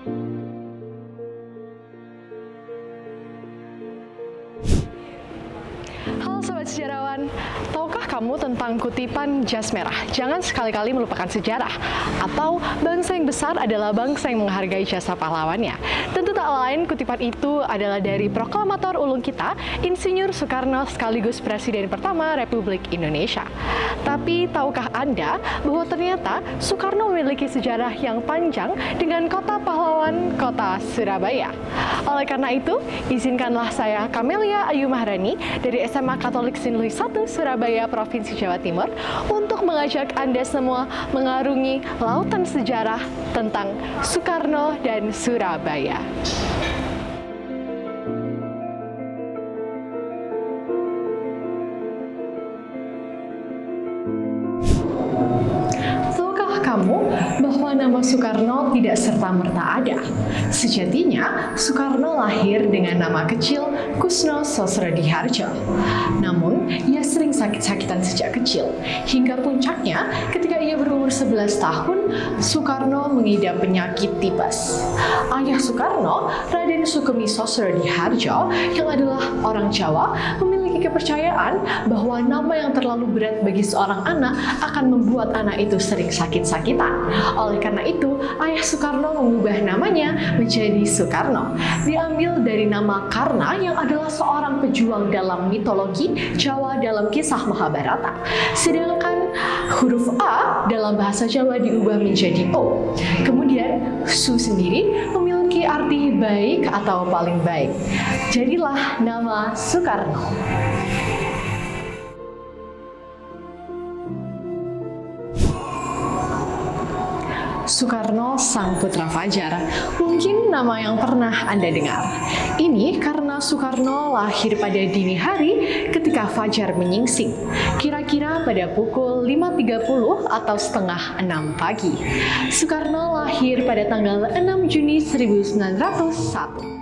Halo Sobat Sejarawan, tahukah kamu tentang kutipan jas merah? Jangan sekali-kali melupakan sejarah, atau bangsa yang besar adalah bangsa yang menghargai jasa pahlawannya. Tentu tak lain kutipan itu adalah dari proklamator ulung kita, Insinyur Soekarno sekaligus Presiden pertama Republik Indonesia. Tapi tahukah Anda bahwa ternyata Soekarno memiliki sejarah yang panjang dengan kota pahlawan, kota Surabaya? Oleh karena itu, izinkanlah saya, Kamelia Ayu Maharani, dari SMA Katolik Sinlui 1 Surabaya, Provinsi Jawa Timur, untuk mengajak Anda semua mengarungi lautan sejarah tentang Soekarno dan Surabaya. Kamu bahwa nama Soekarno tidak serta-merta ada. Sejatinya, Soekarno lahir dengan nama kecil Kusno Sosrodihardjo. Namun, ia sering sakit-sakitan sejak kecil. Hingga puncaknya, ketika ia berumur 11 tahun, Soekarno mengidap penyakit tipes. Ayah Soekarno, Raden Sukemi Sosrodihardjo, yang adalah orang Jawa, memiliki kepercayaan bahwa nama yang terlalu berat bagi seorang anak akan membuat anak itu sering sakit-sakitan. Oleh karena itu, ayah Soekarno mengubah namanya menjadi Soekarno. Diambil dari nama Karna yang adalah seorang pejuang dalam mitologi Jawa dalam kisah Mahabharata. Sedangkan huruf A dalam bahasa Jawa diubah menjadi O. Kemudian, Su sendiri memiliki arti baik atau paling baik. Jadilah nama Soekarno. Soekarno sang putra fajar, mungkin nama yang pernah Anda dengar. Ini karena Soekarno lahir pada dini hari ketika fajar menyingsing, kira-kira pada pukul 5.30 atau setengah 6 pagi. Soekarno lahir pada tanggal 6 Juni 1901.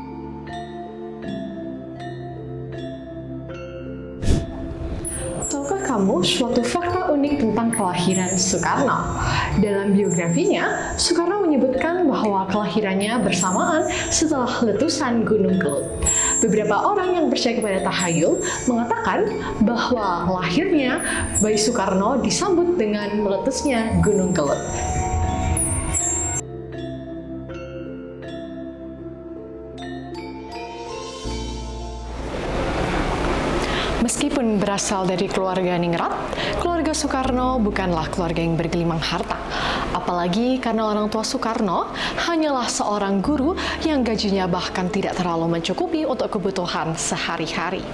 Tahukah kamu suatu fakta unik tentang kelahiran Soekarno? Dalam biografinya, Soekarno menyebutkan bahwa kelahirannya bersamaan setelah letusan Gunung Kelut. Beberapa orang yang percaya kepada tahayul mengatakan bahwa lahirnya bayi Soekarno disambut dengan meletusnya Gunung Kelut. Meskipun berasal dari keluarga ningrat, keluarga Soekarno bukanlah keluarga yang bergelimang harta. Apalagi karena orang tua Soekarno hanyalah seorang guru yang gajinya bahkan tidak terlalu mencukupi untuk kebutuhan sehari-hari.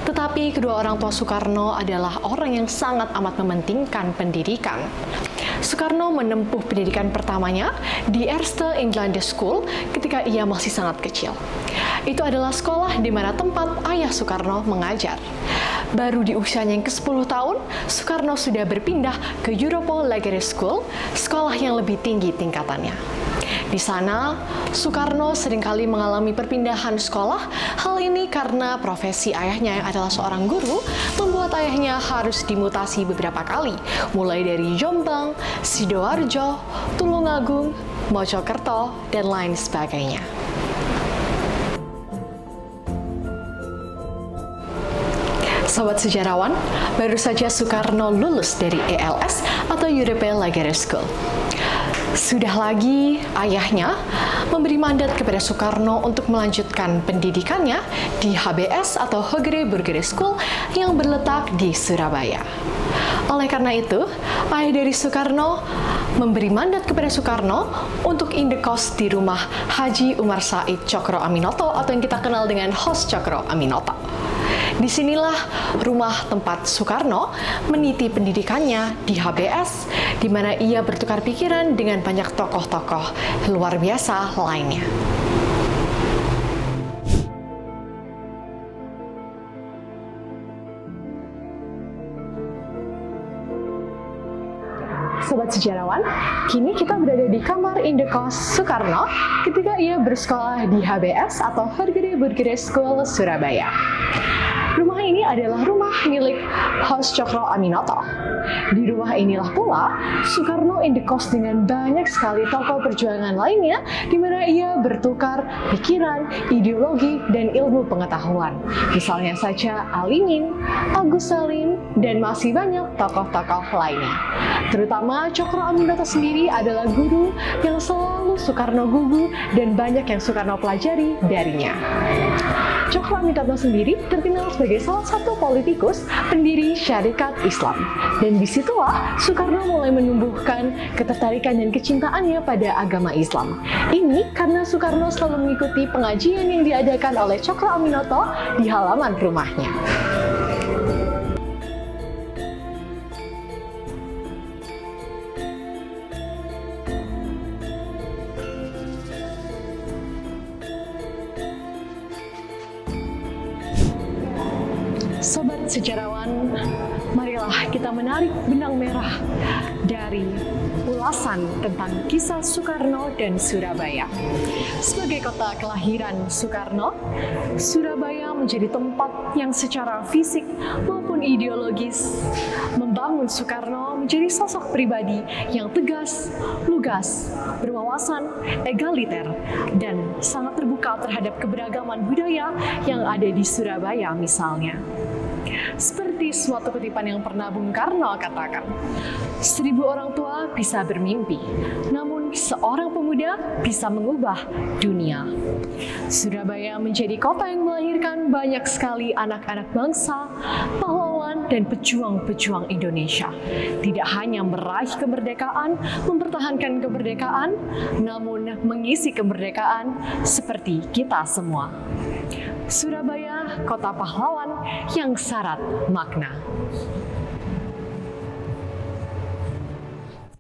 Tetapi kedua orang tua Soekarno adalah orang yang sangat amat mementingkan pendidikan. Soekarno menempuh pendidikan pertamanya di Eerste England School ketika ia masih sangat kecil. Itu adalah sekolah di mana tempat ayah Soekarno mengajar. Baru di usianya yang ke-10 tahun, Soekarno sudah berpindah ke Europo Lagere School, sekolah yang lebih tinggi tingkatannya. Di sana, Soekarno seringkali mengalami perpindahan sekolah. Hal ini karena profesi ayahnya yang adalah seorang guru, membuat ayahnya harus dimutasi beberapa kali, mulai dari Jombang, Sidoarjo, Tulungagung, Mojokerto, dan lain sebagainya. Sobat sejarawan, baru saja Soekarno lulus dari ELS atau European Lagere School. Sudah lagi ayahnya memberi mandat kepada Soekarno untuk melanjutkan pendidikannya di HBS atau Hogere Burgere School yang berletak di Surabaya. Oleh karena itu, ayah dari Soekarno memberi mandat kepada Soekarno untuk indekos di rumah Haji Umar Said Cokro Aminoto atau yang kita kenal dengan Hos Cokro Aminoto. Disinilah rumah tempat Soekarno meniti pendidikannya di HBS, di mana ia bertukar pikiran dengan banyak tokoh-tokoh luar biasa lainnya. Sobat sejarawan, kini kita berada di kamar indekos Soekarno ketika ia bersekolah di HBS atau Hogere Burgere School Surabaya. Rumah ini adalah rumah milik Hos Cokro Aminoto. Di rumah inilah pula Soekarno indekos dengan banyak sekali tokoh perjuangan lainnya, di mana ia bertukar pikiran, ideologi, dan ilmu pengetahuan. Misalnya saja Alimin, Agus Salim, dan masih banyak tokoh-tokoh lainnya. Terutama Cokro Aminoto sendiri adalah guru yang selalu Soekarno gugu dan banyak yang Soekarno pelajari darinya. Cokro Aminoto sendiri terkenal sebagai salah satu politikus pendiri Syarikat Islam. Dan disitulah Soekarno mulai menumbuhkan ketertarikan dan kecintaannya pada agama Islam. Ini karena Soekarno selalu mengikuti pengajian yang diadakan oleh Cokro Aminoto di halaman rumahnya. Sobat sejarawan, marilah kita menarik benang merah dari ulasan tentang kisah Soekarno dan Surabaya. Sebagai kota kelahiran Soekarno, Surabaya menjadi tempat yang secara fisik maupun ideologis membangun Soekarno menjadi sosok pribadi yang tegas, lugas, berwawasan, egaliter, dan sangat terbuka terhadap keberagaman budaya yang ada di Surabaya misalnya. Seperti suatu kutipan yang pernah Bung Karno katakan, 1000 orang tua bisa bermimpi, namun seorang pemuda bisa mengubah dunia. Surabaya menjadi kota yang melahirkan banyak sekali anak-anak bangsa, pahlawan, dan pejuang-pejuang Indonesia. Tidak hanya meraih kemerdekaan, mempertahankan kemerdekaan, namun mengisi kemerdekaan seperti kita semua. Surabaya, kota pahlawan yang syarat makna.